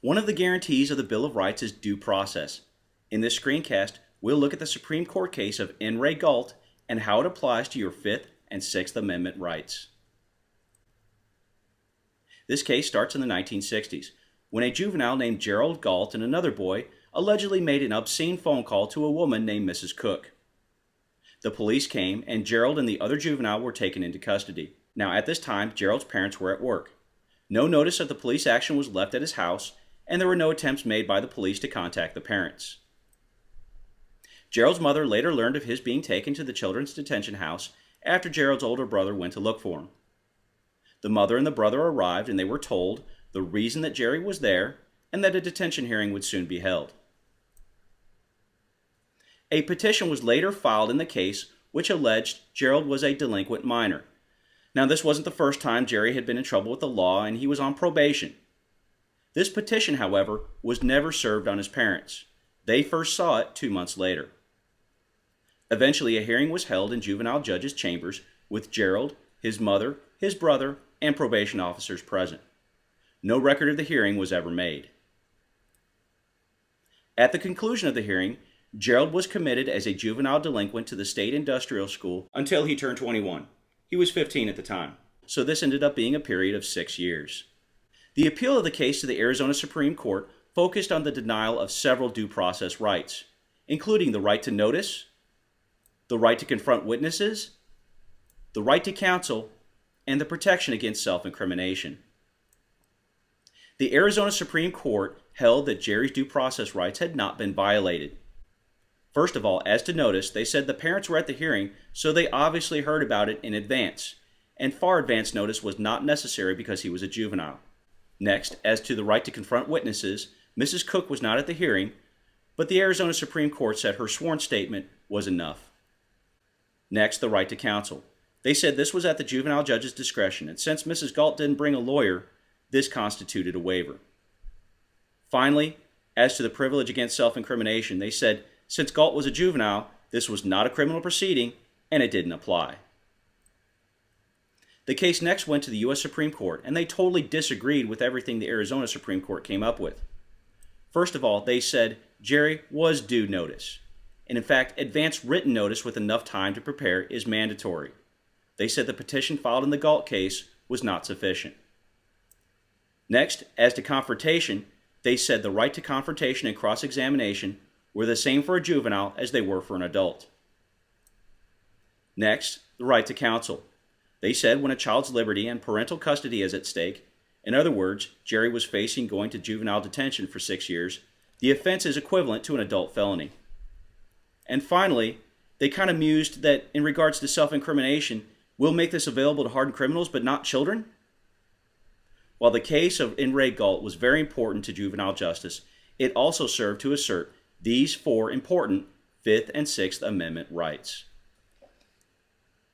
One of the guarantees of the Bill of Rights is due process. In this screencast, we'll look at the Supreme Court case of N. Ray Gault and how it applies to your Fifth and Sixth Amendment rights. This case starts in the 1960s, when a juvenile named Gerald Gault and another boy allegedly made an obscene phone call to a woman named Mrs. Cook. The police came, and Gerald and the other juvenile were taken into custody. Now, at this time, Gerald's parents were at work. No notice of the police action was left at his house, and there were no attempts made by the police to contact the parents. Gerald's mother later learned of his being taken to the children's detention house after Gerald's older brother went to look for him. The mother and the brother arrived, and they were told the reason that Jerry was there and that a detention hearing would soon be held. A petition was later filed in the case which alleged Gerald was a delinquent minor. Now, this wasn't the first time Jerry had been in trouble with the law, and he was on probation. This petition, however, was never served on his parents. They first saw it 2 months later. Eventually, a hearing was held in juvenile judges' chambers with Gerald, his mother, his brother, and probation officers present. No record of the hearing was ever made. At the conclusion of the hearing, Gerald was committed as a juvenile delinquent to the State Industrial School until he turned 21. He was 15 at the time, so this ended up being a period of 6 years. The appeal of the case to the Arizona Supreme Court focused on the denial of several due process rights, including the right to notice, the right to confront witnesses, the right to counsel, and the protection against self-incrimination. The Arizona Supreme Court held that Jerry's due process rights had not been violated. First of all, as to notice, they said the parents were at the hearing, so they obviously heard about it in advance, and far advance notice was not necessary because he was a juvenile. Next, as to the right to confront witnesses, Mrs. Cook was not at the hearing, but the Arizona Supreme Court said her sworn statement was enough. Next, the right to counsel. They said this was at the juvenile judge's discretion, and since Mrs. Gault didn't bring a lawyer, this constituted a waiver. Finally, as to the privilege against self-incrimination, they said since Gault was a juvenile, this was not a criminal proceeding, and it didn't apply. The case next went to the U.S. Supreme Court, and they totally disagreed with everything the Arizona Supreme Court came up with. First of all, they said Jerry was due notice, and in fact, advance written notice with enough time to prepare is mandatory. They said the petition filed in the Gault case was not sufficient. Next, as to confrontation, they said the right to confrontation and cross-examination were the same for a juvenile as they were for an adult. Next, the right to counsel. They said when a child's liberty and parental custody is at stake, in other words, Jerry was facing going to juvenile detention for 6 years, the offense is equivalent to an adult felony. And finally, they kind of mused that in regards to self-incrimination, we'll make this available to hardened criminals but not children? While the case of N. Ray Gault was very important to juvenile justice, it also served to assert these 4 important Fifth and Sixth Amendment rights.